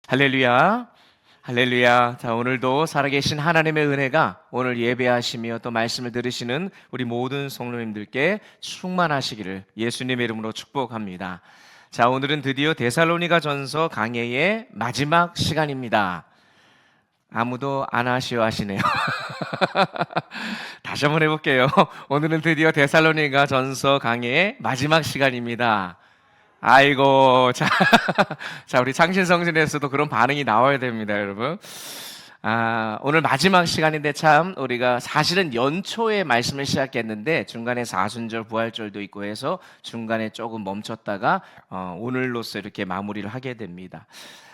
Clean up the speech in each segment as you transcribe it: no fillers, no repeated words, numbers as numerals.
할렐루야, 할렐루야. 자, 오늘도 살아계신 하나님의 은혜가 오늘 예배하시며 또 말씀을 들으시는 우리 모든 성도님들께 충만하시기를 예수님의 이름으로 축복합니다. 자, 오늘은 드디어 데살로니가 전서 강해의 마지막 시간입니다. 아무도 안 아쉬워하시네요. 다시 한번 해볼게요. 오늘은 드디어 데살로니가 전서 강해의 마지막 시간입니다. 아이고, 자, 자, 우리 창신성신에서도 그런 반응이 나와야 됩니다, 여러분. 오늘 마지막 시간인데 참 우리가 사실은 연초에 말씀을 시작했는데 중간에 사순절, 부활절도 있고 해서 중간에 조금 멈췄다가 오늘로써 이렇게 마무리를 하게 됩니다.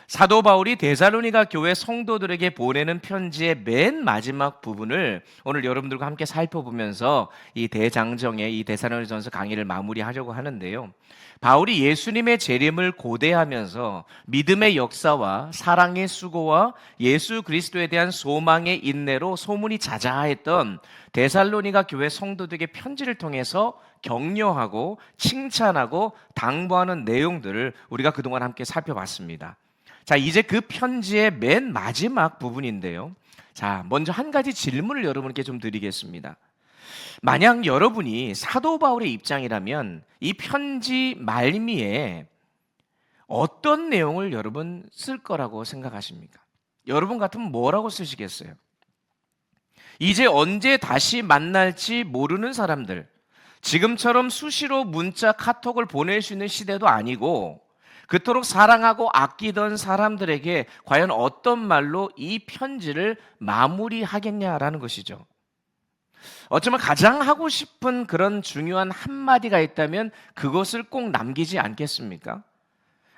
사도 바울이 데살로니가 교회 성도들에게 보내는 편지의 맨 마지막 부분을 오늘 여러분들과 함께 살펴보면서 이 대장정의 이 데살로니전서 강의를 마무리하려고 하는데요. 바울이 예수님의 재림을 고대하면서 믿음의 역사와 사랑의 수고와 예수 그리스도에 대한 소망의 인내로 소문이 자자했던 데살로니가 교회 성도들에게 편지를 통해서 격려하고 칭찬하고 당부하는 내용들을 우리가 그동안 함께 살펴봤습니다. 자, 이제 그 편지의 맨 마지막 부분인데요. 자, 먼저 한 가지 질문을 여러분께 좀 드리겠습니다. 만약 여러분이 사도 바울의 입장이라면 이 편지 말미에 어떤 내용을 여러분 쓸 거라고 생각하십니까? 여러분 같으면 뭐라고 쓰시겠어요? 이제 언제 다시 만날지 모르는 사람들, 지금처럼 수시로 문자, 카톡을 보낼 수 있는 시대도 아니고 그토록 사랑하고 아끼던 사람들에게 과연 어떤 말로 이 편지를 마무리하겠냐라는 것이죠. 어쩌면 가장 하고 싶은 그런 중요한 한마디가 있다면 그것을 꼭 남기지 않겠습니까?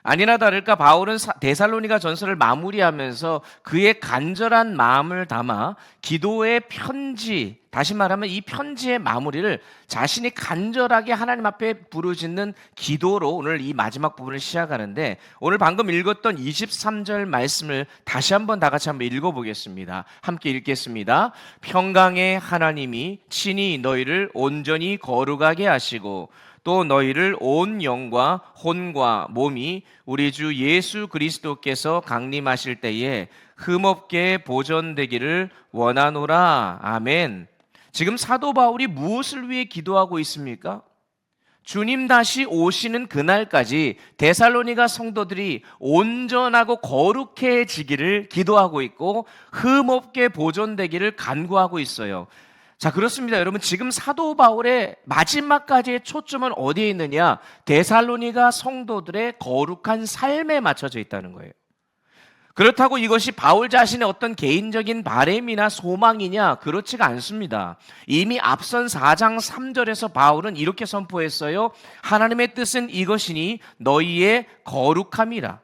아니나 다를까 바울은 데살로니가 전서를 마무리하면서 그의 간절한 마음을 담아 기도의 편지, 다시 말하면 이 편지의 마무리를 자신이 간절하게 하나님 앞에 부르짖는 기도로 오늘 이 마지막 부분을 시작하는데, 오늘 방금 읽었던 23절 말씀을 다시 한번 다 같이 한번 읽어보겠습니다. 함께 읽겠습니다. 평강의 하나님이 친히 너희를 온전히 거룩하게 하시고 또 너희를 온 영과 혼과 몸이 우리 주 예수 그리스도께서 강림하실 때에 흠없게 보존되기를 원하노라. 아멘. 지금 사도 바울이 무엇을 위해 기도하고 있습니까? 주님 다시 오시는 그날까지 데살로니가 성도들이 온전하고 거룩해지기를 기도하고 있고 흠없게 보존되기를 간구하고 있어요. 자, 그렇습니다. 여러분, 지금 사도 바울의 마지막까지의 초점은 어디에 있느냐? 데살로니가 성도들의 거룩한 삶에 맞춰져 있다는 거예요. 그렇다고 이것이 바울 자신의 어떤 개인적인 바램이나 소망이냐? 그렇지가 않습니다. 이미 앞선 4장 3절에서 바울은 이렇게 선포했어요. 하나님의 뜻은 이것이니 너희의 거룩함이라.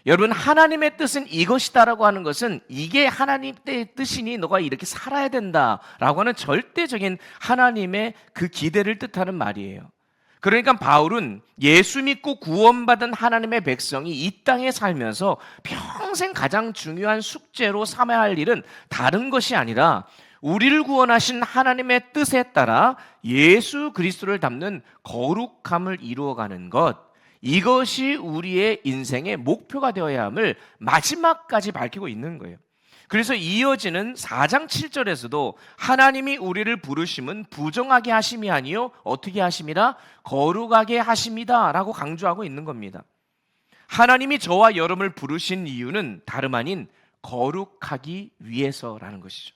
여러분, 하나님의 뜻은 이것이다라고 하는 것은 이게 하나님의 뜻이니 너가 이렇게 살아야 된다라고 하는 절대적인 하나님의 그 기대를 뜻하는 말이에요. 그러니까 바울은 예수 믿고 구원받은 하나님의 백성이 이 땅에 살면서 평생 가장 중요한 숙제로 삼아야 할 일은 다른 것이 아니라 우리를 구원하신 하나님의 뜻에 따라 예수 그리스도를 담는 거룩함을 이루어가는 것, 이것이 우리의 인생의 목표가 되어야 함을 마지막까지 밝히고 있는 거예요. 그래서 이어지는 4장 7절에서도 하나님이 우리를 부르심은 부정하게 하심이 아니요 어떻게 하심이라? 거룩하게 하심이다 라고 강조하고 있는 겁니다. 하나님이 저와 여러분을 부르신 이유는 다름 아닌 거룩하기 위해서라는 것이죠.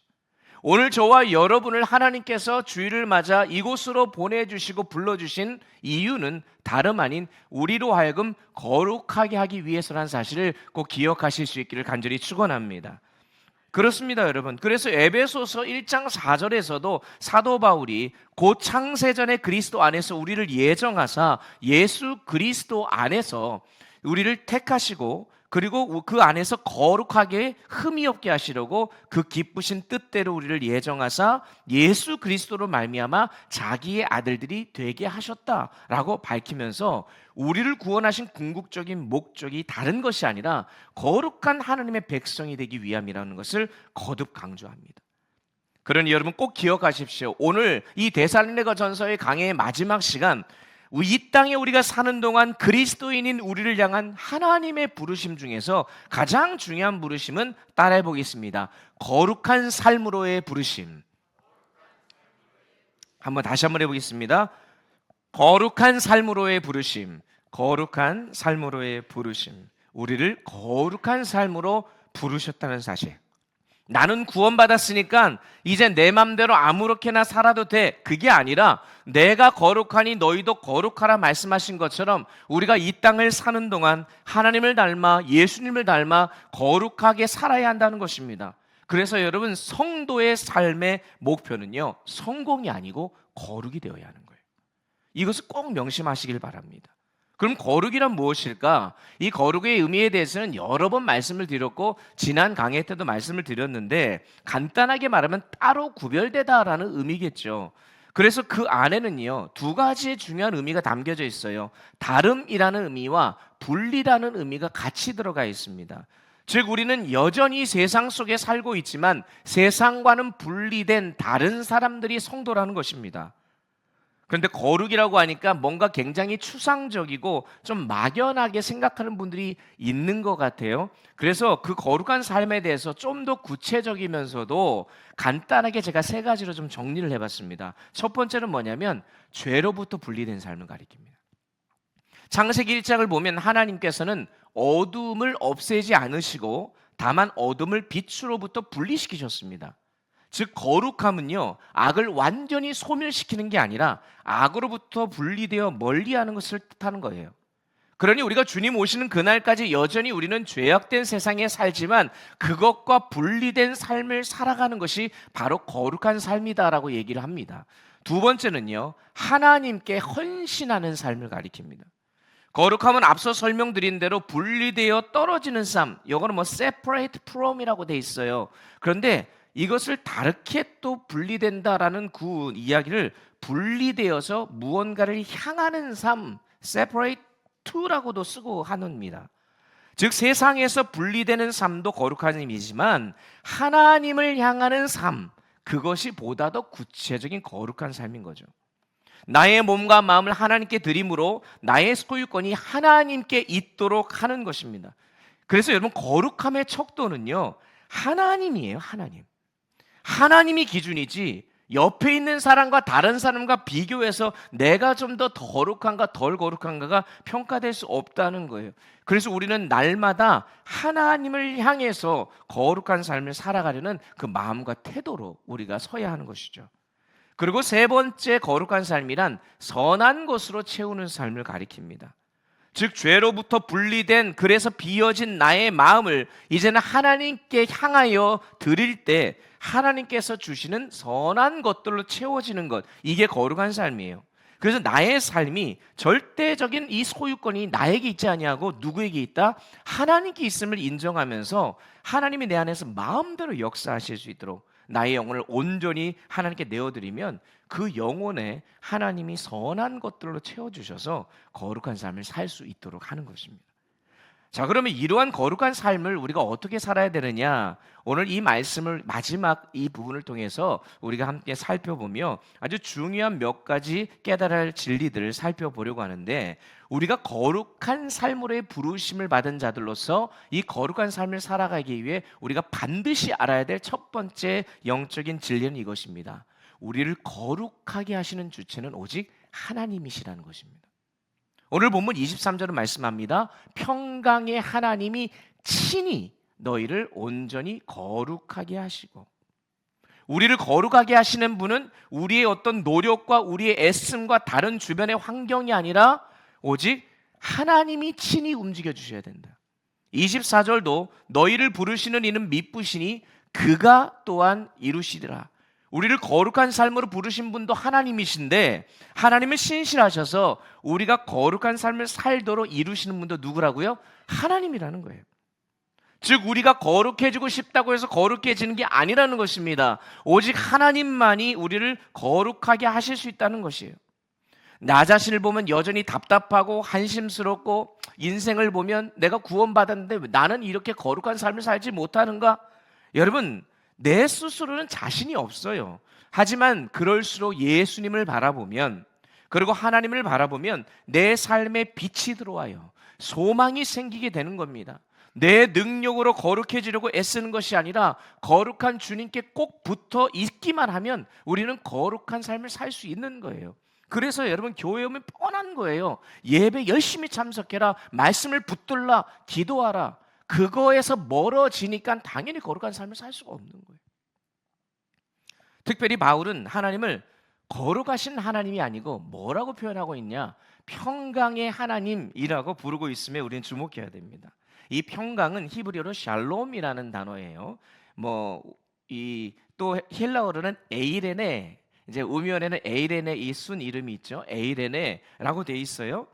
오늘 저와 여러분을 하나님께서 주일을 맞아 이곳으로 보내주시고 불러주신 이유는 다름 아닌 우리로 하여금 거룩하게 하기 위해서라는 사실을 꼭 기억하실 수 있기를 간절히 축원합니다. 그렇습니다, 여러분. 그래서 에베소서 1장 4절에서도 사도 바울이 곧 창세전에 그리스도 안에서 우리를 예정하사 예수 그리스도 안에서 우리를 택하시고 그리고 그 안에서 거룩하게 흠이 없게 하시려고 그 기쁘신 뜻대로 우리를 예정하사 예수 그리스도로 말미암아 자기의 아들들이 되게 하셨다라고 밝히면서 우리를 구원하신 궁극적인 목적이 다른 것이 아니라 거룩한 하나님의 백성이 되기 위함이라는 것을 거듭 강조합니다. 그러니 여러분 꼭 기억하십시오. 오늘 이 데살로니가 전서의 강해의 마지막 시간, 이 땅에 우리가 사는 동안 그리스도인인 우리를 향한 하나님의 부르심 중에서 가장 중요한 부르심은 따라해 보겠습니다. 거룩한 삶으로의 부르심. 다시 한번 해보겠습니다. 거룩한 삶으로의 부르심. 거룩한 삶으로의 부르심. 우리를 거룩한 삶으로 부르셨다는 사실. 나는 구원받았으니까 이제 내 맘대로 아무렇게나 살아도 돼. 그게 아니라 내가 거룩하니 너희도 거룩하라 말씀하신 것처럼 우리가 이 땅을 사는 동안 하나님을 닮아 예수님을 닮아 거룩하게 살아야 한다는 것입니다. 그래서 여러분, 성도의 삶의 목표는요, 성공이 아니고 거룩이 되어야 하는 거예요. 이것을 꼭 명심하시길 바랍니다. 그럼 거룩이란 무엇일까? 이 거룩의 의미에 대해서는 여러 번 말씀을 드렸고 지난 강의 때도 말씀을 드렸는데 간단하게 말하면 따로 구별되다라는 의미겠죠. 그래서 그 안에는요, 두 가지의 중요한 의미가 담겨져 있어요. 다름이라는 의미와 분리라는 의미가 같이 들어가 있습니다. 즉 우리는 여전히 세상 속에 살고 있지만 세상과는 분리된 다른 사람들이 성도라는 것입니다. 그런데 거룩이라고 하니까 뭔가 굉장히 추상적이고 좀 막연하게 생각하는 분들이 있는 것 같아요. 그래서 그 거룩한 삶에 대해서 좀 더 구체적이면서도 간단하게 제가 세 가지로 좀 정리를 해봤습니다. 첫 번째는 뭐냐면 죄로부터 분리된 삶을 가리킵니다. 창세기 1장을 보면 하나님께서는 어둠을 없애지 않으시고 다만 어둠을 빛으로부터 분리시키셨습니다. 즉 거룩함은요, 악을 완전히 소멸시키는 게 아니라 악으로부터 분리되어 멀리하는 것을 뜻하는 거예요. 그러니 우리가 주님 오시는 그날까지 여전히 우리는 죄악된 세상에 살지만 그것과 분리된 삶을 살아가는 것이 바로 거룩한 삶이다라고 얘기를 합니다. 두 번째는요, 하나님께 헌신하는 삶을 가리킵니다. 거룩함은 앞서 설명드린 대로 분리되어 떨어지는 삶, 이거는 separate from이라고 돼 있어요. 그런데 이것을 다르게 또 분리된다라는 그 이야기를 분리되어서 무언가를 향하는 삶, separate to라고도 쓰고 하는입니다. 즉 세상에서 분리되는 삶도 거룩한 의미지만 하나님을 향하는 삶, 그것이 보다 더 구체적인 거룩한 삶인 거죠. 나의 몸과 마음을 하나님께 드림으로 나의 소유권이 하나님께 있도록 하는 것입니다. 그래서 여러분, 거룩함의 척도는요, 하나님이에요. 하나님이 기준이지 옆에 있는 사람과 다른 사람과 비교해서 내가 좀 더 거룩한가 덜 거룩한가가 평가될 수 없다는 거예요. 그래서 우리는 날마다 하나님을 향해서 거룩한 삶을 살아가려는 그 마음과 태도로 우리가 서야 하는 것이죠. 그리고 세 번째 거룩한 삶이란 선한 것으로 채우는 삶을 가리킵니다. 즉 죄로부터 분리된, 그래서 비어진 나의 마음을 이제는 하나님께 향하여 드릴 때 하나님께서 주시는 선한 것들로 채워지는 것, 이게 거룩한 삶이에요. 그래서 나의 삶이 절대적인 이 소유권이 나에게 있지 아니하고 누구에게 있다? 하나님께 있음을 인정하면서 하나님이 내 안에서 마음대로 역사하실 수 있도록 나의 영혼을 온전히 하나님께 내어드리면 그 영혼에 하나님이 선한 것들로 채워주셔서 거룩한 삶을 살 수 있도록 하는 것입니다. 자, 그러면 이러한 거룩한 삶을 우리가 어떻게 살아야 되느냐? 오늘 이 말씀을 마지막 이 부분을 통해서 우리가 함께 살펴보며 아주 중요한 몇 가지 깨달아야 할 진리들을 살펴보려고 하는데, 우리가 거룩한 삶으로의 부르심을 받은 자들로서 이 거룩한 삶을 살아가기 위해 우리가 반드시 알아야 될 첫 번째 영적인 진리는 이것입니다. 우리를 거룩하게 하시는 주체는 오직 하나님이시라는 것입니다. 오늘 본문 23절은 말씀합니다. 평강의 하나님이 친히 너희를 온전히 거룩하게 하시고. 우리를 거룩하게 하시는 분은 우리의 어떤 노력과 우리의 애씀과 다른 주변의 환경이 아니라 오직 하나님이 친히 움직여 주셔야 된다. 24절도 너희를 부르시는 이는 미쁘시니 그가 또한 이루시리라. 우리를 거룩한 삶으로 부르신 분도 하나님이신데 하나님은 신실하셔서 우리가 거룩한 삶을 살도록 이루시는 분도 누구라고요? 하나님이라는 거예요. 즉 우리가 거룩해지고 싶다고 해서 거룩해지는 게 아니라는 것입니다. 오직 하나님만이 우리를 거룩하게 하실 수 있다는 것이에요. 나 자신을 보면 여전히 답답하고 한심스럽고, 인생을 보면 내가 구원받았는데 나는 이렇게 거룩한 삶을 살지 못하는가? 여러분, 내 스스로는 자신이 없어요. 하지만 그럴수록 예수님을 바라보면 그리고 하나님을 바라보면 내 삶에 빛이 들어와요. 소망이 생기게 되는 겁니다. 내 능력으로 거룩해지려고 애쓰는 것이 아니라 거룩한 주님께 꼭 붙어 있기만 하면 우리는 거룩한 삶을 살 수 있는 거예요. 그래서 여러분, 교회 오면 뻔한 거예요. 예배 열심히 참석해라, 말씀을 붙들라, 기도하라. 그거에서 멀어지니까 당연히 거룩한 삶을 살 수가 없는 거예요. 특별히 바울은 하나님을 거룩하신 하나님이 아니고 뭐라고 표현하고 있냐? 평강의 하나님이라고 부르고 있음에 우리는 주목해야 됩니다. 이 평강은 히브리어로 샬롬이라는 단어예요. 이 또 헬라어로는 에이레네, 이제 우미원에는 에이레네 이 순 이름이 있죠. 에이레네라고 돼 있어요.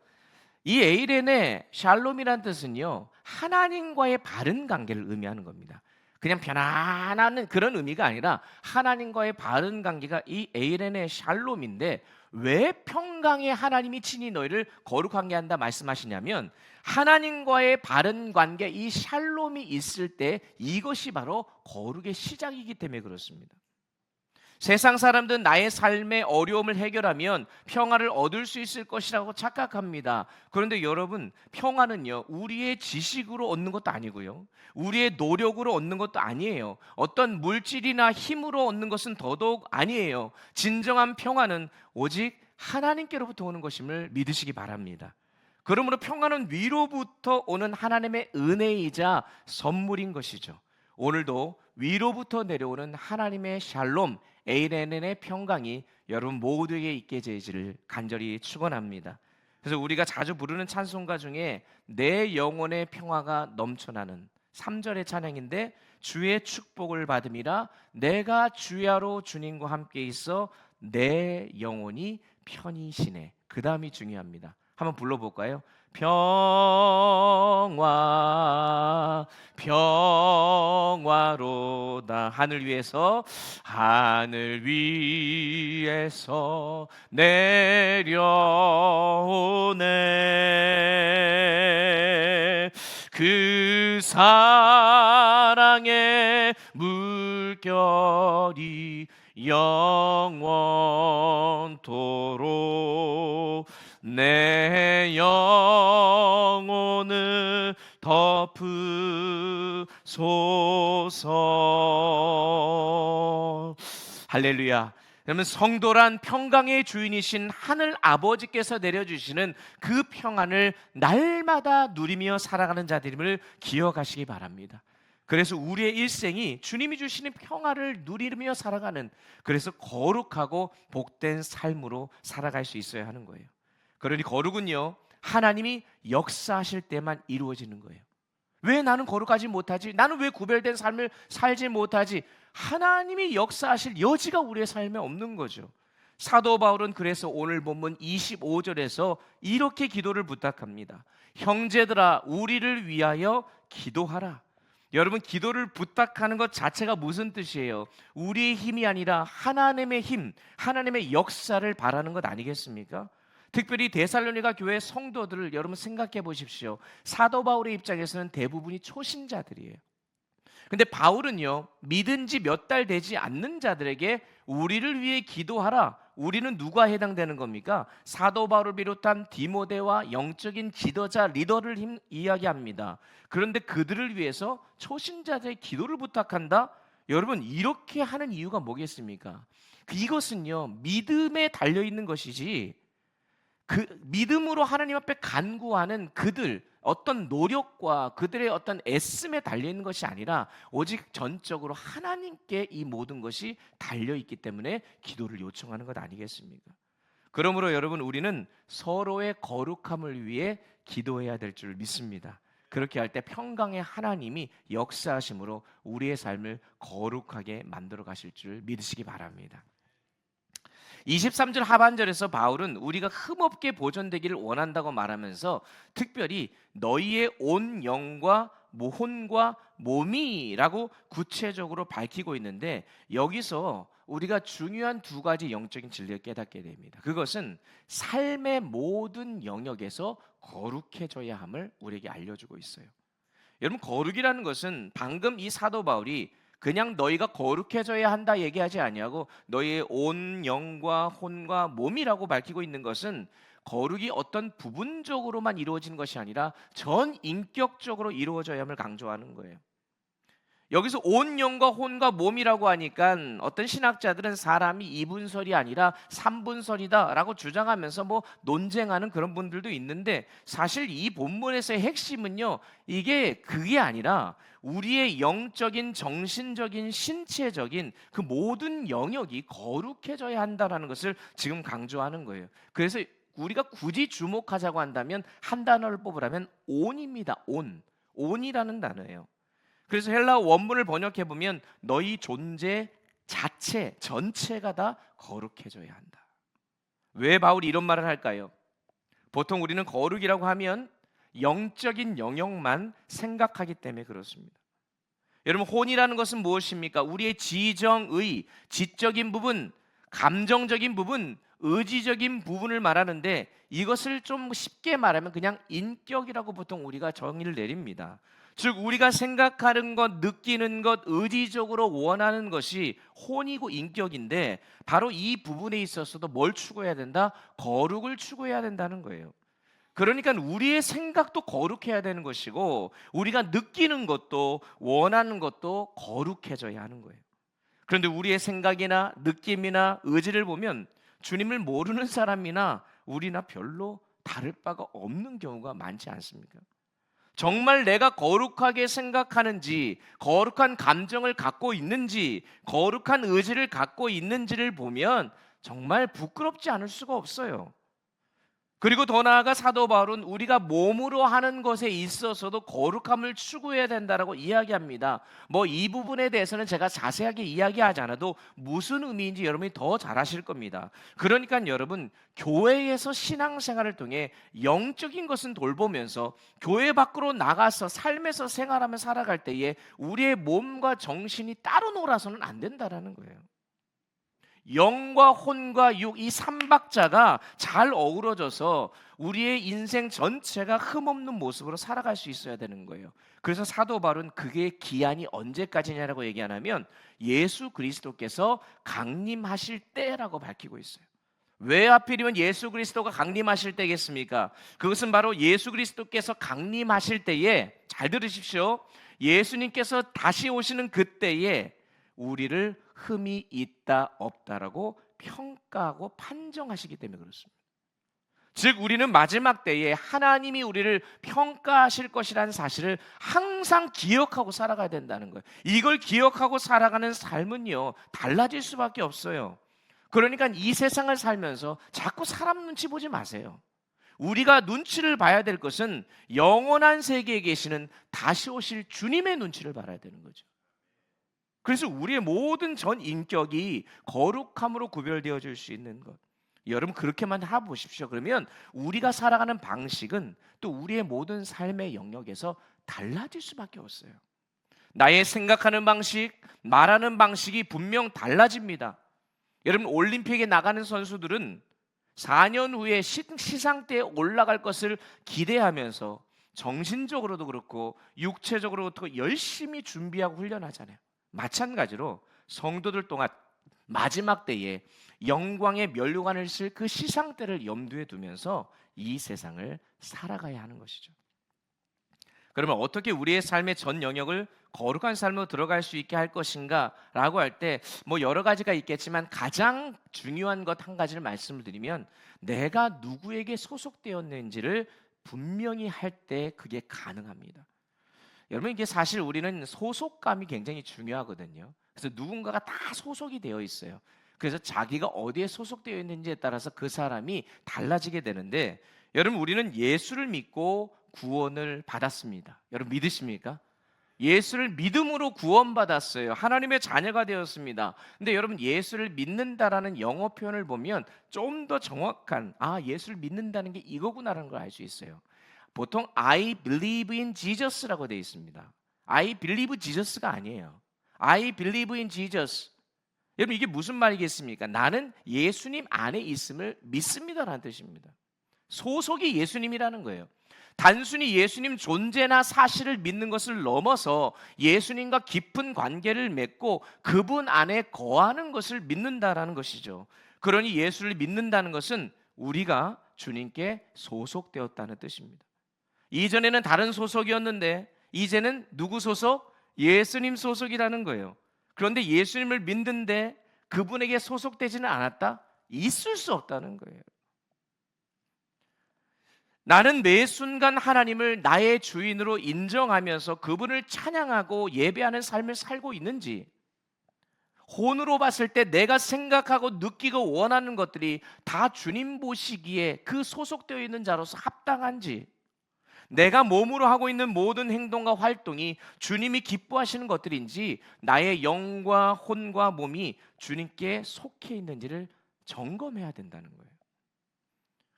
이 에이레네 샬롬이란 뜻은요, 하나님과의 바른 관계를 의미하는 겁니다. 그냥 편안한 그런 의미가 아니라 하나님과의 바른 관계가 이 에이레네 샬롬인데, 왜 평강의 하나님이 친히 너희를 거룩하게 한다 말씀하시냐면, 하나님과의 바른 관계, 이 샬롬이 있을 때 이것이 바로 거룩의 시작이기 때문에 그렇습니다. 세상 사람들은 나의 삶의 어려움을 해결하면 평화를 얻을 수 있을 것이라고 착각합니다. 그런데 여러분, 평화는요, 우리의 지식으로 얻는 것도 아니고요, 우리의 노력으로 얻는 것도 아니에요. 어떤 물질이나 힘으로 얻는 것은 더더욱 아니에요. 진정한 평화는 오직 하나님께로부터 오는 것임을 믿으시기 바랍니다. 그러므로 평화는 위로부터 오는 하나님의 은혜이자 선물인 것이죠. 오늘도 위로부터 내려오는 하나님의 샬롬, 에이레넨의 평강이 여러분 모두에게 있게 되기를 간절히 축원합니다. 그래서 우리가 자주 부르는 찬송가 중에 내 영혼의 평화가 넘쳐나는 3절의 찬양인데, 주의 축복을 받음이라 내가 주야로 주님과 함께 있어 내 영혼이 편히 쉬네. 그 다음이 중요합니다. 한번 불러볼까요? 평화 평화로다. 하늘 위에서 내려오네. 그 사랑의 물결이 영원토록 내 영혼을 덮으소서. 할렐루야. 여러분, 성도란 평강의 주인이신 하늘 아버지께서 내려주시는 그 평안을 날마다 누리며 살아가는 자들임을 기억하시기 바랍니다. 그래서 우리의 일생이 주님이 주시는 평화를 누리며 살아가는, 그래서 거룩하고 복된 삶으로 살아갈 수 있어야 하는 거예요. 그러니 거룩은요, 하나님이 역사하실 때만 이루어지는 거예요. 왜 나는 거룩하지 못하지? 나는 왜 구별된 삶을 살지 못하지? 하나님이 역사하실 여지가 우리의 삶에 없는 거죠. 사도 바울은 그래서 오늘 본문 25절에서 이렇게 기도를 부탁합니다. 형제들아, 우리를 위하여 기도하라. 여러분, 기도를 부탁하는 것 자체가 무슨 뜻이에요? 우리의 힘이 아니라 하나님의 힘, 하나님의 역사를 바라는 것 아니겠습니까? 특별히 데살로니가 교회 성도들을 여러분 생각해 보십시오. 사도 바울의 입장에서는 대부분이 초신자들이에요. 근데 바울은요, 믿은 지 몇 달 되지 않는 자들에게 우리를 위해 기도하라. 우리는 누가 해당되는 겁니까? 사도 바울을 비롯한 디모데와 영적인 지도자, 리더를 이야기합니다. 그런데 그들을 위해서 초신자들의 기도를 부탁한다? 여러분, 이렇게 하는 이유가 뭐겠습니까? 이것은요, 믿음에 달려있는 것이지, 그 믿음으로 하나님 앞에 간구하는 그들 어떤 노력과 그들의 어떤 애씀에 달려있는 것이 아니라 오직 전적으로 하나님께 이 모든 것이 달려있기 때문에 기도를 요청하는 것 아니겠습니까? 그러므로 여러분, 우리는 서로의 거룩함을 위해 기도해야 될 줄 믿습니다. 그렇게 할 때 평강의 하나님이 역사하심으로 우리의 삶을 거룩하게 만들어 가실 줄 믿으시기 바랍니다. 23절 하반절에서 바울은 우리가 흠없게 보존되기를 원한다고 말하면서 특별히 너희의 온 영과 혼과 몸이라고 구체적으로 밝히고 있는데, 여기서 우리가 중요한 두 가지 영적인 진리를 깨닫게 됩니다. 그것은 삶의 모든 영역에서 거룩해져야 함을 우리에게 알려주고 있어요. 여러분, 거룩이라는 것은 방금 이 사도 바울이 그냥 너희가 거룩해져야 한다 얘기하지 아니하고 너희의 온 영과 혼과 몸이라고 밝히고 있는 것은 거룩이 어떤 부분적으로만 이루어지는 것이 아니라 전 인격적으로 이루어져야함을 강조하는 거예요. 여기서 온 영과 혼과 몸이라고 하니까 어떤 신학자들은 사람이 이분설이 아니라 삼분설이다라고 주장하면서 뭐 논쟁하는 그런 분들도 있는데, 사실 이 본문에서의 핵심은요, 이게 그게 아니라 우리의 영적인, 정신적인, 신체적인 그 모든 영역이 거룩해져야 한다는 것을 지금 강조하는 거예요. 그래서 우리가 굳이 주목하자고 한다면 한 단어를 뽑으라면 온입니다. 온이라는 단어예요. 그래서 헬라어 원문을 번역해 보면 너희 존재 자체, 전체가 다 거룩해져야 한다. 왜 바울이 이런 말을 할까요? 보통 우리는 거룩이라고 하면 영적인 영역만 생각하기 때문에 그렇습니다. 여러분, 혼이라는 것은 무엇입니까? 우리의 지정의, 지적인 부분, 감정적인 부분, 의지적인 부분을 말하는데, 이것을 좀 쉽게 말하면 그냥 인격이라고 보통 우리가 정의를 내립니다. 즉 우리가 생각하는 것, 느끼는 것, 의지적으로 원하는 것이 혼이고 인격인데, 바로 이 부분에 있어서도 뭘 추구해야 된다? 거룩을 추구해야 된다는 거예요. 그러니까 우리의 생각도 거룩해야 되는 것이고, 우리가 느끼는 것도 원하는 것도 거룩해져야 하는 거예요. 그런데 우리의 생각이나 느낌이나 의지를 보면 주님을 모르는 사람이나 우리나 별로 다를 바가 없는 경우가 많지 않습니까? 정말 내가 거룩하게 생각하는지, 거룩한 감정을 갖고 있는지, 거룩한 의지를 갖고 있는지를 보면 정말 부끄럽지 않을 수가 없어요. 그리고 더 나아가 사도 바울은 우리가 몸으로 하는 것에 있어서도 거룩함을 추구해야 된다라고 이야기합니다. 뭐 이 부분에 대해서는 제가 자세하게 이야기하지 않아도 무슨 의미인지 여러분이 더 잘 아실 겁니다. 그러니까 여러분, 교회에서 신앙생활을 통해 영적인 것은 돌보면서 교회 밖으로 나가서 삶에서 생활하며 살아갈 때에 우리의 몸과 정신이 따로 놀아서는 안 된다라는 거예요. 영과 혼과 육, 이 삼박자가 잘 어우러져서 우리의 인생 전체가 흠없는 모습으로 살아갈 수 있어야 되는 거예요. 그래서 사도 바울은 그게 기한이 언제까지냐라고 얘기하냐면 예수 그리스도께서 강림하실 때라고 밝히고 있어요. 왜 하필이면 예수 그리스도가 강림하실 때겠습니까? 그것은 바로 예수 그리스도께서 강림하실 때에, 잘 들으십시오, 예수님께서 다시 오시는 그때에 우리를 흠이 있다 없다라고 평가하고 판정하시기 때문에 그렇습니다. 즉 우리는 마지막 때에 하나님이 우리를 평가하실 것이라는 사실을 항상 기억하고 살아가야 된다는 거예요. 이걸 기억하고 살아가는 삶은요, 달라질 수밖에 없어요. 그러니까 이 세상을 살면서 자꾸 사람 눈치 보지 마세요. 우리가 눈치를 봐야 될 것은 영원한 세계에 계시는 다시 오실 주님의 눈치를 봐야 되는 거죠. 그래서 우리의 모든 전 인격이 거룩함으로 구별되어질 수 있는 것, 여러분 그렇게만 해보십시오. 그러면 우리가 살아가는 방식은 또 우리의 모든 삶의 영역에서 달라질 수밖에 없어요. 나의 생각하는 방식, 말하는 방식이 분명 달라집니다. 여러분, 올림픽에 나가는 선수들은 4년 후에 시상대에 올라갈 것을 기대하면서 정신적으로도 그렇고 육체적으로도 열심히 준비하고 훈련하잖아요. 마찬가지로 성도들 동안 마지막 때에 영광의 면류관을 쓸 그 시상대를 염두에 두면서 이 세상을 살아가야 하는 것이죠. 그러면 어떻게 우리의 삶의 전 영역을 거룩한 삶으로 들어갈 수 있게 할 것인가 라고 할 때 뭐 여러 가지가 있겠지만 가장 중요한 것 한 가지를 말씀을 드리면, 내가 누구에게 소속되었는지를 분명히 할 때 그게 가능합니다. 여러분, 이게 사실 우리는 소속감이 굉장히 중요하거든요. 그래서 누군가가 다 소속이 되어 있어요. 그래서 자기가 어디에 소속되어 있는지에 따라서 그 사람이 달라지게 되는데, 여러분 우리는 예수를 믿고 구원을 받았습니다. 여러분 믿으십니까? 예수를 믿음으로 구원받았어요. 하나님의 자녀가 되었습니다. 근데 여러분, 예수를 믿는다라는 영어 표현을 보면 좀 더 정확한, 예수를 믿는다는 게 이거구나라는 걸 알 수 있어요. 보통 I believe in Jesus라고 되어 있습니다. I believe Jesus가 아니에요. I believe in Jesus. 여러분, 이게 무슨 말이겠습니까? 나는 예수님 안에 있음을 믿습니다라는 뜻입니다. 소속이 예수님이라는 거예요. 단순히 예수님 존재나 사실을 믿는 것을 넘어서 예수님과 깊은 관계를 맺고 그분 안에 거하는 것을 믿는다라는 것이죠. 그러니 예수를 믿는다는 것은 우리가 주님께 소속되었다는 뜻입니다. 이전에는 다른 소속이었는데 이제는 누구 소속? 예수님 소속이라는 거예요. 그런데 예수님을 믿는데 그분에게 소속되지는 않았다? 있을 수 없다는 거예요. 나는 매 순간 하나님을 나의 주인으로 인정하면서 그분을 찬양하고 예배하는 삶을 살고 있는지, 혼으로 봤을 때 내가 생각하고 느끼고 원하는 것들이 다 주님 보시기에 그 소속되어 있는 자로서 합당한지, 내가 몸으로 하고 있는 모든 행동과 활동이 주님이 기뻐하시는 것들인지, 나의 영과 혼과 몸이 주님께 속해 있는지를 점검해야 된다는 거예요.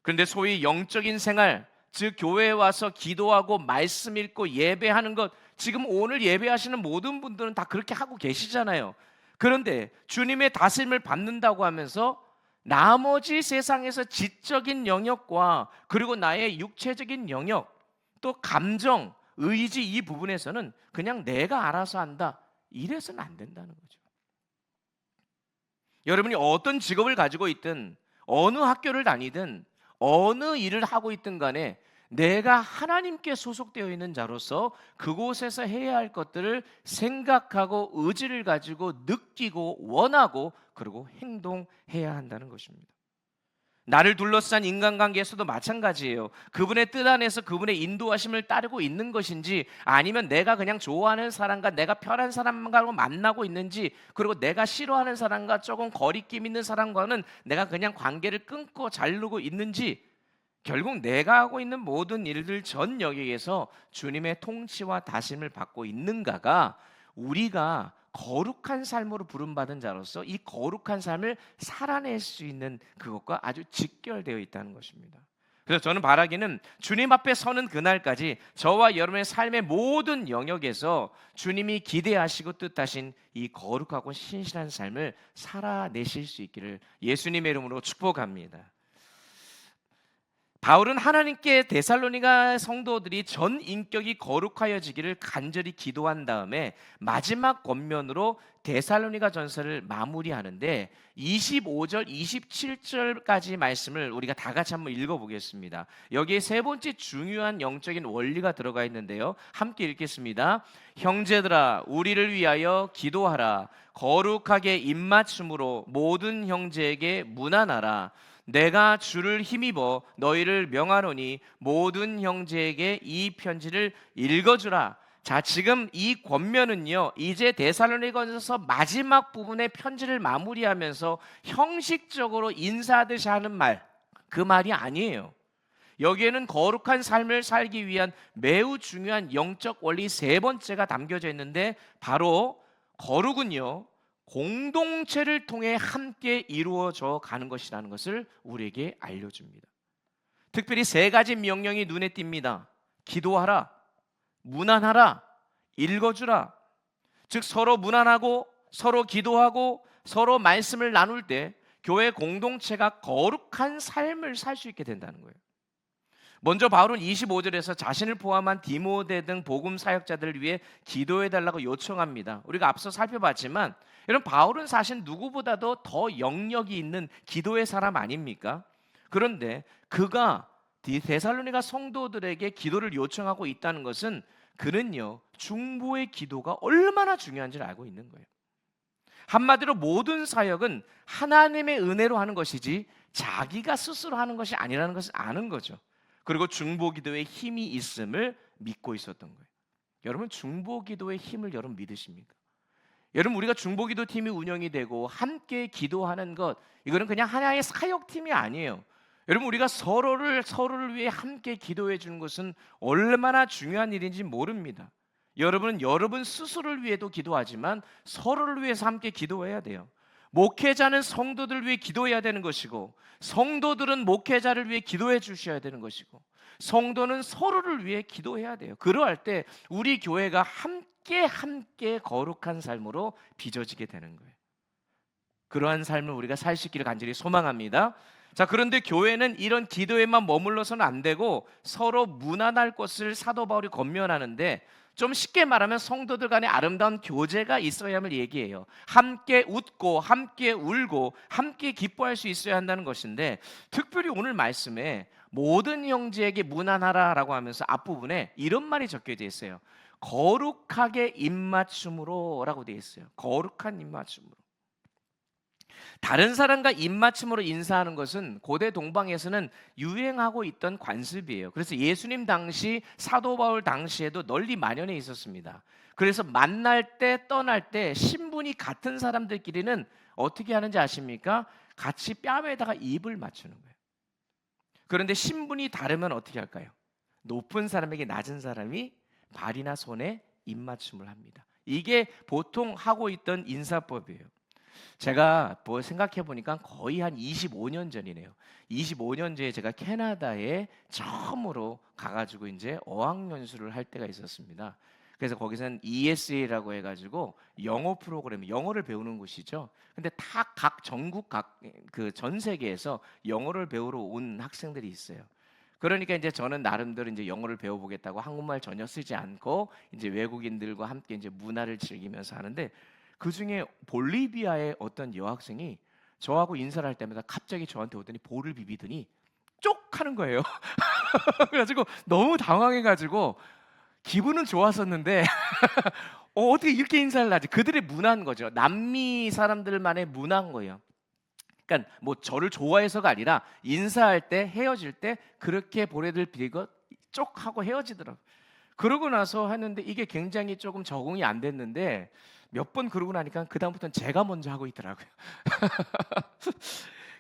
그런데 소위 영적인 생활, 즉 교회에 와서 기도하고 말씀 읽고 예배하는 것, 지금 오늘 예배하시는 모든 분들은 다 그렇게 하고 계시잖아요. 그런데 주님의 다스림을 받는다고 하면서 나머지 세상에서 지적인 영역과 그리고 나의 육체적인 영역, 또 감정, 의지, 이 부분에서는 그냥 내가 알아서 한다, 이래서는 안 된다는 거죠. 여러분이 어떤 직업을 가지고 있든, 어느 학교를 다니든, 어느 일을 하고 있든 간에 내가 하나님께 소속되어 있는 자로서 그곳에서 해야 할 것들을 생각하고 의지를 가지고 느끼고 원하고 그리고 행동해야 한다는 것입니다. 나를 둘러싼 인간관계에서도 마찬가지예요. 그분의 뜻 안에서 그분의 인도하심을 따르고 있는 것인지, 아니면 내가 그냥 좋아하는 사람과 내가 편한 사람과 만나고 있는지, 그리고 내가 싫어하는 사람과 조금 거리낌 있는 사람과는 내가 그냥 관계를 끊고 자르고 있는지, 결국 내가 하고 있는 모든 일들 전 영역에서 주님의 통치와 다심을 받고 있는가가 우리가 거룩한 삶으로 부름받은 자로서 이 거룩한 삶을 살아낼 수 있는 그것과 아주 직결되어 있다는 것입니다. 그래서 저는 바라기는 주님 앞에 서는 그날까지 저와 여러분의 삶의 모든 영역에서 주님이 기대하시고 뜻하신 이 거룩하고 신실한 삶을 살아내실 수 있기를 예수님의 이름으로 축복합니다. 바울은 하나님께 데살로니가 성도들이 전 인격이 거룩하여지기를 간절히 기도한 다음에 마지막 권면으로 데살로니가 전서를 마무리하는데 25절, 27절까지 말씀을 우리가 다 같이 한번 읽어보겠습니다. 여기에 세 번째 중요한 영적인 원리가 들어가 있는데요. 함께 읽겠습니다. 형제들아, 우리를 위하여 기도하라. 거룩하게 입맞춤으로 모든 형제에게 문안하라. 내가 주를 힘입어 너희를 명하노니 모든 형제에게 이 편지를 읽어주라. 자, 지금 이 권면은요, 이제 데살로니가전서 마지막 부분의 편지를 마무리하면서 형식적으로 인사하듯이 하는 말, 그 말이 아니에요. 여기에는 거룩한 삶을 살기 위한 매우 중요한 영적 원리 세 번째가 담겨져 있는데, 바로 거룩은요, 공동체를 통해 함께 이루어져 가는 것이라는 것을 우리에게 알려줍니다. 특별히 세 가지 명령이 눈에 띕니다. 기도하라, 문안하라, 읽어주라. 즉 서로 문안하고 서로 기도하고 서로 말씀을 나눌 때 교회 공동체가 거룩한 삶을 살 수 있게 된다는 거예요. 먼저 바울은 25절에서 자신을 포함한 디모데 등 복음 사역자들을 위해 기도해달라고 요청합니다. 우리가 앞서 살펴봤지만 여러분, 바울은 사실 누구보다도 더 영역이 있는 기도의 사람 아닙니까? 그런데 그가 데살로니가 성도들에게 기도를 요청하고 있다는 것은 그는요, 중보의 기도가 얼마나 중요한지를 알고 있는 거예요. 한마디로 모든 사역은 하나님의 은혜로 하는 것이지 자기가 스스로 하는 것이 아니라는 것을 아는 거죠. 그리고 중보기도의 힘이 있음을 믿고 있었던 거예요. 여러분, 중보기도의 힘을 여러분 믿으십니까? 여러분, 우리가 중보기도팀이 운영이 되고 함께 기도하는 것, 이거는 그냥 하나의 사역팀이 아니에요. 여러분, 우리가 서로를 위해 함께 기도해 주는 것은 얼마나 중요한 일인지 모릅니다. 여러분은 여러분 스스로를 위해도 기도하지만 서로를 위해서 함께 기도해야 돼요. 목회자는 성도들을 위해 기도해야 되는 것이고, 성도들은 목회자를 위해 기도해 주셔야 되는 것이고, 성도는 서로를 위해 기도해야 돼요. 그러할 때 우리 교회가 함께 거룩한 삶으로 빚어지게 되는 거예요. 그러한 삶을 우리가 살 수 있기를 간절히 소망합니다. 자, 그런데 교회는 이런 기도에만 머물러서는 안 되고 서로 무난할 것을 사도 바울이 권면하는데, 좀 쉽게 말하면 성도들 간에 아름다운 교제가 있어야 함을 얘기해요. 함께 웃고 함께 울고 함께 기뻐할 수 있어야 한다는 것인데, 특별히 오늘 말씀에 모든 형제에게 무난하라라고 하면서 앞부분에 이런 말이 적혀져 있어요. 거룩하게 입맞춤으로라고 되어 있어요. 거룩한 입맞춤으로. 다른 사람과 입맞춤으로 인사하는 것은 고대 동방에서는 유행하고 있던 관습이에요. 그래서 예수님 당시, 사도 바울 당시에도 널리 만연해 있었습니다. 그래서 만날 때 떠날 때 신분이 같은 사람들끼리는 어떻게 하는지 아십니까? 같이 뺨에다가 입을 맞추는 거예요. 그런데 신분이 다르면 어떻게 할까요? 높은 사람에게 낮은 사람이 발이나 손에 입맞춤을 합니다. 이게 보통 하고 있던 인사법이에요. 제가 뭐 생각해 보니까 거의 한 25년 전이네요. 25년 전에 제가 캐나다에 처음으로 가가지고 이제 어학연수를 할 때가 있었습니다. 그래서 거기서는 ESA라고 해가지고 영어 프로그램, 영어를 배우는 곳이죠. 근데 다 각 전국 각 그 전 세계에서 영어를 배우러 온 학생들이 있어요. 그러니까 이제 저는 나름대로 이제 영어를 배워보겠다고 한국말 전혀 쓰지 않고 이제 외국인들과 함께 이제 문화를 즐기면서 하는데, 그 중에 볼리비아의 어떤 여학생이 저하고 인사를 할 때마다 갑자기 저한테 오더니 볼을 비비더니 쪽 하는 거예요. 그래가지고 너무 당황해가지고 기분은 좋았었는데 어떻게 이렇게 인사를 하지? 그들의 문화인 거죠. 남미 사람들만의 문화인 거예요. 그러니까 뭐 저를 좋아해서가 아니라 인사할 때, 헤어질 때 그렇게 볼에들 비고 쪽 하고 헤어지더라고요. 그러고 나서 하는데 이게 굉장히 조금 적응이 안 됐는데, 몇 번 그러고 나니까 그다음부터는 제가 먼저 하고 있더라고요.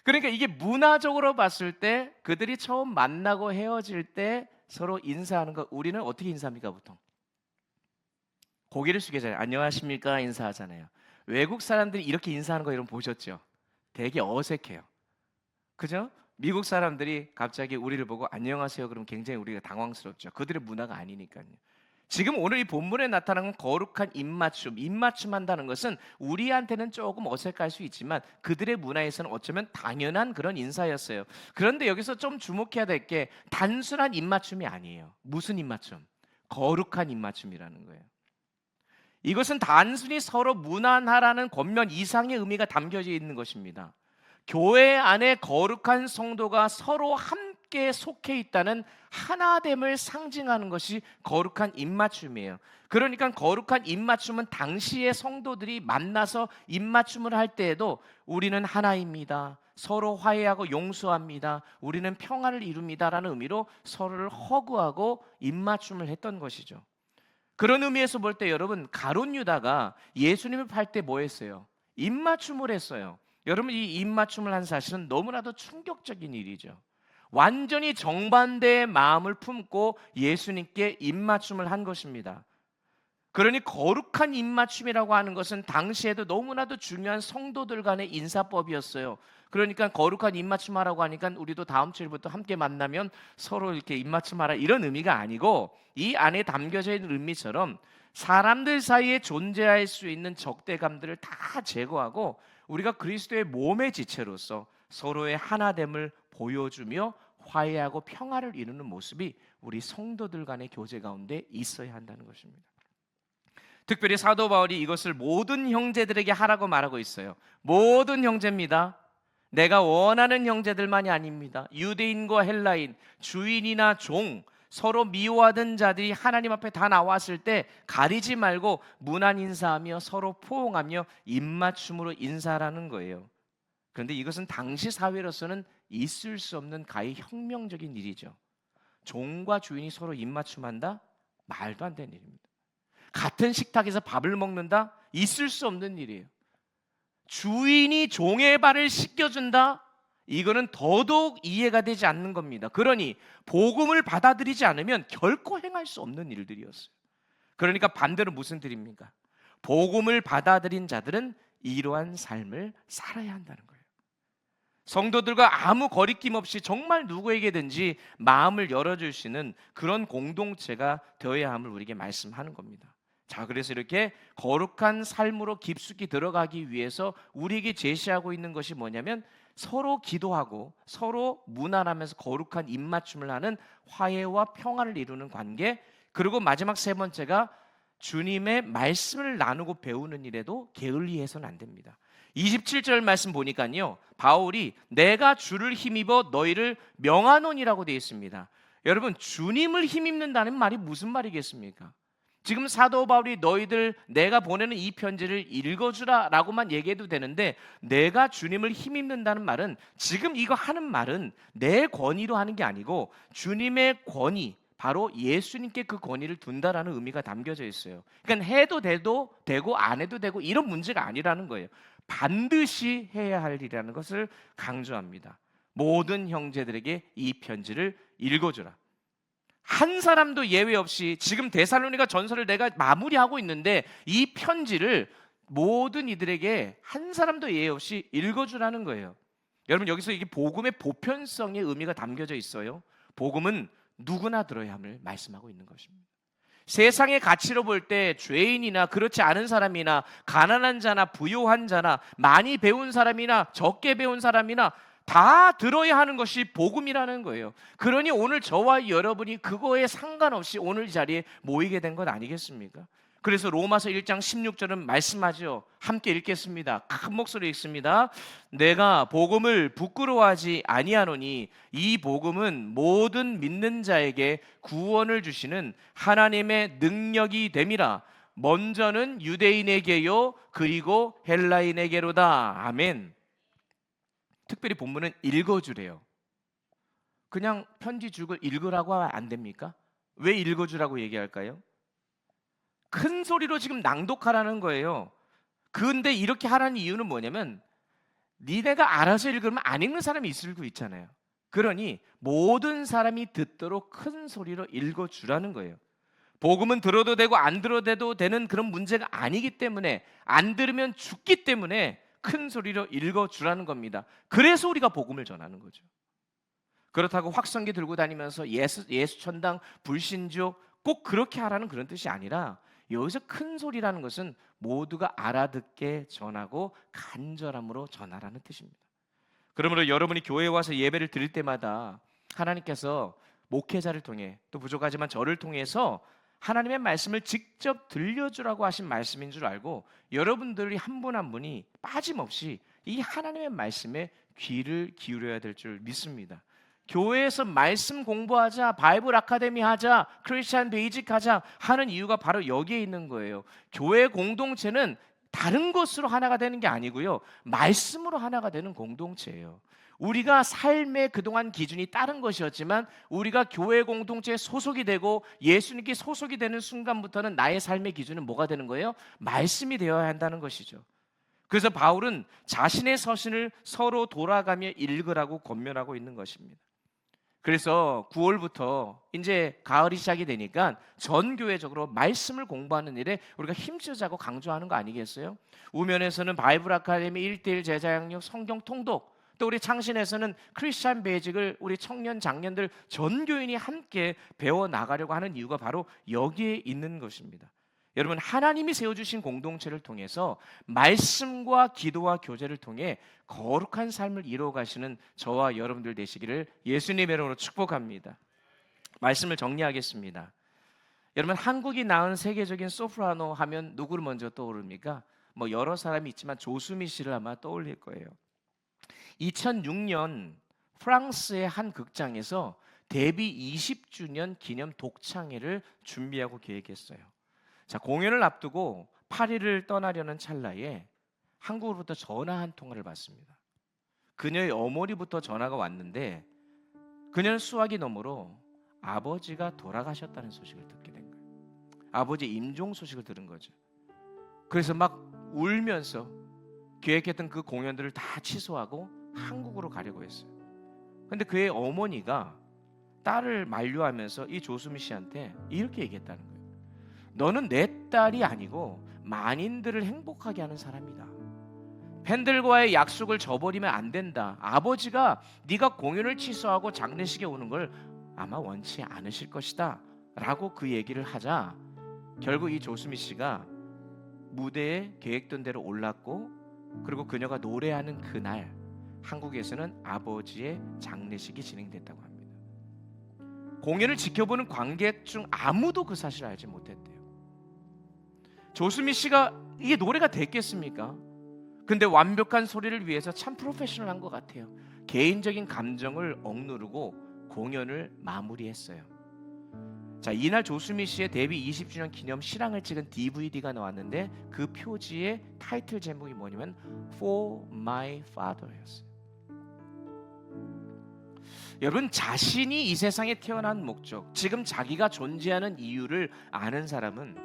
그러니까 이게 문화적으로 봤을 때 그들이 처음 만나고 헤어질 때 서로 인사하는 거, 우리는 어떻게 인사합니까? 보통 고개를 숙이잖아요. 안녕하십니까 인사하잖아요. 외국 사람들이 이렇게 인사하는 거 여러분 보셨죠? 되게 어색해요. 그죠? 미국 사람들이 갑자기 우리를 보고 안녕하세요 그러면 굉장히 우리가 당황스럽죠. 그들의 문화가 아니니까요. 지금 오늘 이 본문에 나타난 거룩한 입맞춤, 입맞춤한다는 것은 우리한테는 조금 어색할 수 있지만 그들의 문화에서는 어쩌면 당연한 그런 인사였어요. 그런데 여기서 좀 주목해야 될 게 단순한 입맞춤이 아니에요. 무슨 입맞춤? 거룩한 입맞춤이라는 거예요. 이것은 단순히 서로 무난하라는 권면 이상의 의미가 담겨져 있는 것입니다. 교회 안에 거룩한 성도가 서로 함께 속해 있다는 하나됨을 상징하는 것이 거룩한 입맞춤이에요. 그러니까 거룩한 입맞춤은 당시의 성도들이 만나서 입맞춤을 할 때에도 우리는 하나입니다, 서로 화해하고 용서합니다, 우리는 평화를 이룹니다라는 의미로 서로를 허구하고 입맞춤을 했던 것이죠. 그런 의미에서 볼 때 여러분, 가룟 유다가 예수님을 팔 때 뭐 했어요? 입맞춤을 했어요. 여러분, 이 입맞춤을 한 사실은 너무나도 충격적인 일이죠. 완전히 정반대의 마음을 품고 예수님께 입맞춤을 한 것입니다. 그러니 거룩한 입맞춤이라고 하는 것은 당시에도 너무나도 중요한 성도들 간의 인사법이었어요. 그러니까 거룩한 입맞춤하라고 하니까 우리도 다음 주일부터 함께 만나면 서로 이렇게 입맞춤하라 이런 의미가 아니고, 이 안에 담겨져 있는 의미처럼 사람들 사이에 존재할 수 있는 적대감들을 다 제거하고 우리가 그리스도의 몸의 지체로서 서로의 하나됨을 보여주며 화해하고 평화를 이루는 모습이 우리 성도들 간의 교제 가운데 있어야 한다는 것입니다. 특별히 사도 바울이 이것을 모든 형제들에게 하라고 말하고 있어요. 모든 형제입니다. 내가 원하는 형제들만이 아닙니다. 유대인과 헬라인, 주인이나 종, 서로 미워하던 자들이 하나님 앞에 다 나왔을 때 가리지 말고 문안 인사하며 서로 포옹하며 입맞춤으로 인사하라는 거예요. 그런데 이것은 당시 사회로서는 있을 수 없는 가히 혁명적인 일이죠. 종과 주인이 서로 입맞춤한다? 말도 안 되는 일입니다. 같은 식탁에서 밥을 먹는다? 있을 수 없는 일이에요. 주인이 종의 발을 씻겨준다? 이거는 더더욱 이해가 되지 않는 겁니다. 그러니 복음을 받아들이지 않으면 결코 행할 수 없는 일들이었어요. 그러니까 반대로 무슨 일입니까? 복음을 받아들인 자들은 이러한 삶을 살아야 한다는 거예요. 성도들과 아무 거리낌 없이 정말 누구에게든지 마음을 열어줄 수 있는 그런 공동체가 되어야 함을 우리에게 말씀하는 겁니다. 자, 그래서 이렇게 거룩한 삶으로 깊숙이 들어가기 위해서 우리에게 제시하고 있는 것이 뭐냐면 서로 기도하고 서로 무난하면서 거룩한 입맞춤을 하는 화해와 평안을 이루는 관계. 그리고 마지막 세 번째가 주님의 말씀을 나누고 배우는 일에도 게을리해서는 안 됩니다. 27절 말씀 보니까요, 바울이 내가 주를 힘입어 너희를 명하노니라고 되어 있습니다. 여러분, 주님을 힘입는다는 말이 무슨 말이겠습니까? 지금 사도 바울이 너희들 내가 보내는 이 편지를 읽어주라 라고만 얘기해도 되는데, 내가 주님을 힘입는다는 말은, 지금 이거 하는 말은 내 권위로 하는 게 아니고 주님의 권위, 바로 예수님께 그 권위를 둔다라는 의미가 담겨져 있어요. 그러니까 해도 돼도 되고 안 해도 되고 이런 문제가 아니라는 거예요. 반드시 해야 할 일이라는 것을 강조합니다. 모든 형제들에게 이 편지를 읽어주라. 한 사람도 예외 없이 지금 데살로니가 전서를 내가 마무리하고 있는데 이 편지를 모든 이들에게 한 사람도 예외 없이 읽어주라는 거예요. 여러분, 여기서 이게 복음의 보편성의 의미가 담겨져 있어요. 복음은 누구나 들어야 함을 말씀하고 있는 것입니다. 세상의 가치로 볼 때 죄인이나 그렇지 않은 사람이나 가난한 자나 부유한 자나 많이 배운 사람이나 적게 배운 사람이나 다 들어야 하는 것이 복음이라는 거예요. 그러니 오늘 저와 여러분이 그거에 상관없이 오늘 이 자리에 모이게 된 것 아니겠습니까? 그래서 로마서 1장 16절은 말씀하죠. 함께 읽겠습니다. 큰 목소리 읽습니다. 내가 복음을 부끄러워하지 아니하노니 이 복음은 모든 믿는 자에게 구원을 주시는 하나님의 능력이 됨이라. 먼저는 유대인에게요 그리고 헬라인에게로다. 아멘. 특별히 본문은 읽어주래요. 그냥 편지 줄을 읽으라고 하면 안 됩니까? 왜 읽어주라고 얘기할까요? 큰 소리로 지금 낭독하라는 거예요. 그런데 이렇게 하라는 이유는 뭐냐면, 니네가 알아서 읽으면 안 읽는 사람이 있을 수 있잖아요. 그러니 모든 사람이 듣도록 큰 소리로 읽어주라는 거예요. 복음은 들어도 되고 안 들어도 되는 그런 문제가 아니기 때문에, 안 들으면 죽기 때문에 큰 소리로 읽어주라는 겁니다. 그래서 우리가 복음을 전하는 거죠. 그렇다고 확성기 들고 다니면서 예수천당, 불신조 꼭 그렇게 하라는 그런 뜻이 아니라, 여기서 큰 소리라는 것은 모두가 알아듣게 전하고 간절함으로 전하라는 뜻입니다. 그러므로 여러분이 교회에 와서 예배를 드릴 때마다 하나님께서 목회자를 통해, 또 부족하지만 저를 통해서 하나님의 말씀을 직접 들려주라고 하신 말씀인 줄 알고, 여러분들이 한 분 한 분이 빠짐없이 이 하나님의 말씀에 귀를 기울여야 될 줄 믿습니다. 교회에서 말씀 공부하자, 바이블 아카데미 하자, 크리스찬 베이직 하자 하는 이유가 바로 여기에 있는 거예요. 교회 공동체는 다른 것으로 하나가 되는 게 아니고요, 말씀으로 하나가 되는 공동체예요. 우리가 삶의 그동안 기준이 다른 것이었지만, 우리가 교회 공동체에 소속이 되고 예수님께 소속이 되는 순간부터는 나의 삶의 기준은 뭐가 되는 거예요? 말씀이 되어야 한다는 것이죠. 그래서 바울은 자신의 서신을 서로 돌아가며 읽으라고 권면하고 있는 것입니다. 그래서 9월부터 이제 가을이 시작이 되니까 전 교회적으로 말씀을 공부하는 일에 우리가 힘쓰자고 강조하는 거 아니겠어요? 우면에서는 바이블 아카데미 1:1 제자양육 성경 통독, 또 우리 창신에서는 크리스찬 베이직을 우리 청년 장년들 전 교인이 함께 배워 나가려고 하는 이유가 바로 여기에 있는 것입니다. 여러분, 하나님이 세워주신 공동체를 통해서 말씀과 기도와 교제를 통해 거룩한 삶을 이루어가시는 저와 여러분들 되시기를 예수님의 이름으로 축복합니다. 말씀을 정리하겠습니다. 여러분, 한국이 낳은 세계적인 소프라노 하면 누구를 먼저 떠오릅니까? 여러 사람이 있지만 조수미 씨를 아마 떠올릴 거예요. 2006년 프랑스의 한 극장에서 데뷔 20주년 기념 독창회를 준비하고 계획했어요. 자, 공연을 앞두고 파리를 떠나려는 찰나에 한국으로부터 전화 한 통화를 받습니다. 그녀의 어머니부터 전화가 왔는데, 그녀는 수화기 너머로 아버지가 돌아가셨다는 소식을 듣게 된 거예요. 아버지 임종 소식을 들은 거죠. 그래서 막 울면서 계획했던 그 공연들을 다 취소하고 한국으로 가려고 했어요. 근데 그의 어머니가 딸을 만류하면서 이 조수미 씨한테 이렇게 얘기했다는 거예요. 너는 내 딸이 아니고 만인들을 행복하게 하는 사람이다. 팬들과의 약속을 저버리면 안 된다. 아버지가 네가 공연을 취소하고 장례식에 오는 걸 아마 원치 않으실 것이다 라고 그 얘기를 하자, 결국 이 조수미 씨가 무대에 계획된 대로 올랐고, 그리고 그녀가 노래하는 그날 한국에서는 아버지의 장례식이 진행됐다고 합니다. 공연을 지켜보는 관객 중 아무도 그 사실을 알지 못했대요. 조수미 씨가 이게 노래가 됐겠습니까? 근데 완벽한 소리를 위해서 참 프로페셔널한 것 같아요. 개인적인 감정을 억누르고 공연을 마무리했어요. 자, 이날 조수미 씨의 데뷔 20주년 기념 실황을 찍은 DVD가 나왔는데 그 표지의 타이틀 제목이 뭐냐면 For My Father였어요. 여러분, 자신이 이 세상에 태어난 목적, 지금 자기가 존재하는 이유를 아는 사람은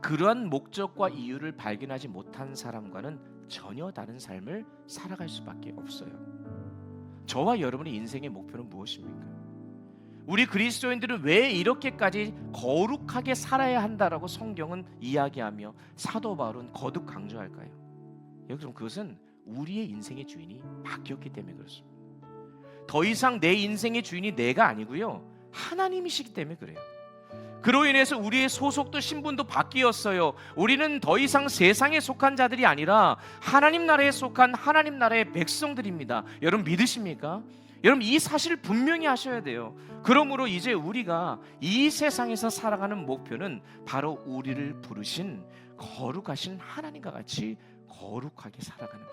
그러한 목적과 이유를 발견하지 못한 사람과는 전혀 다른 삶을 살아갈 수밖에 없어요. 저와 여러분의 인생의 목표는 무엇입니까? 우리 그리스도인들은 왜 이렇게까지 거룩하게 살아야 한다라고 성경은 이야기하며 사도 바울은 거듭 강조할까요? 여러분, 그것은 우리의 인생의 주인이 바뀌었기 때문에 그렇습니다. 더 이상 내 인생의 주인이 내가 아니고요, 하나님이시기 때문에 그래요. 그로 인해서 우리의 소속도 신분도 바뀌었어요. 우리는 더 이상 세상에 속한 자들이 아니라 하나님 나라에 속한 하나님 나라의 백성들입니다. 여러분 믿으십니까? 여러분 이 사실을 분명히 하셔야 돼요. 그러므로 이제 우리가 이 세상에서 살아가는 목표는 바로 우리를 부르신 거룩하신 하나님과 같이 거룩하게 살아가는 것,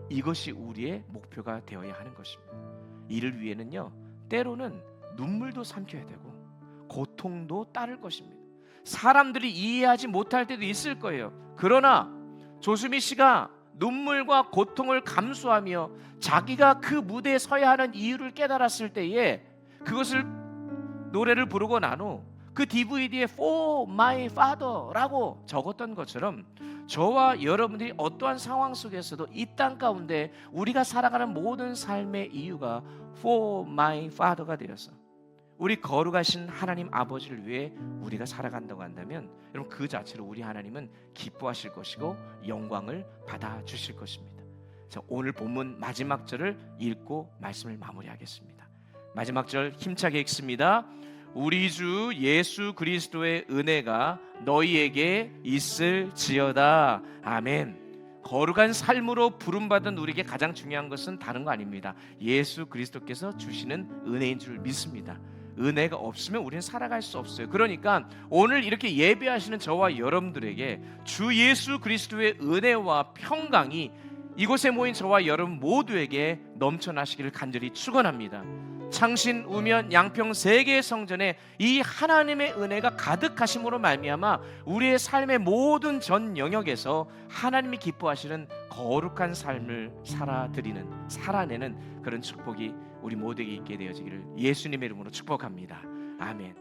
이것이 우리의 목표가 되어야 하는 것입니다. 이를 위해는요, 때로는 눈물도 삼켜야 되고 고통도 따를 것입니다. 사람들이 이해하지 못할 때도 있을 거예요. 그러나 조수미 씨가 눈물과 고통을 감수하며 자기가 그 무대에 서야 하는 이유를 깨달았을 때에 그것을 노래를 부르고 난 후 그 DVD에 For My Father라고 적었던 것처럼 저와 여러분들이 어떠한 상황 속에서도 이 땅 가운데 우리가 살아가는 모든 삶의 이유가 For My Father가 되어서 우리 거룩하신 하나님 아버지를 위해 우리가 살아간다고 한다면 여러분 그 자체로 우리 하나님은 기뻐하실 것이고 영광을 받아주실 것입니다. 자, 오늘 본문 마지막 절을 읽고 말씀을 마무리하겠습니다. 마지막 절 힘차게 읽습니다. 우리 주 예수 그리스도의 은혜가 너희에게 있을지어다. 아멘. 거룩한 삶으로 부름받은 우리에게 가장 중요한 것은 다른 거 아닙니다. 예수 그리스도께서 주시는 은혜인 줄 믿습니다. 은혜가 없으면 우리는 살아갈 수 없어요. 그러니까 오늘 이렇게 예배하시는 저와 여러분들에게 주 예수 그리스도의 은혜와 평강이 이곳에 모인 저와 여러분 모두에게 넘쳐나시기를 간절히 축원합니다. 창신, 우면, 양평 세 개의 성전에 이 하나님의 은혜가 가득하심으로 말미암아 우리의 삶의 모든 전 영역에서 하나님이 기뻐하시는 거룩한 삶을 살아내는 그런 축복이 우리 모두에게 있게 되어지기를 예수님의 이름으로 축복합니다. 아멘.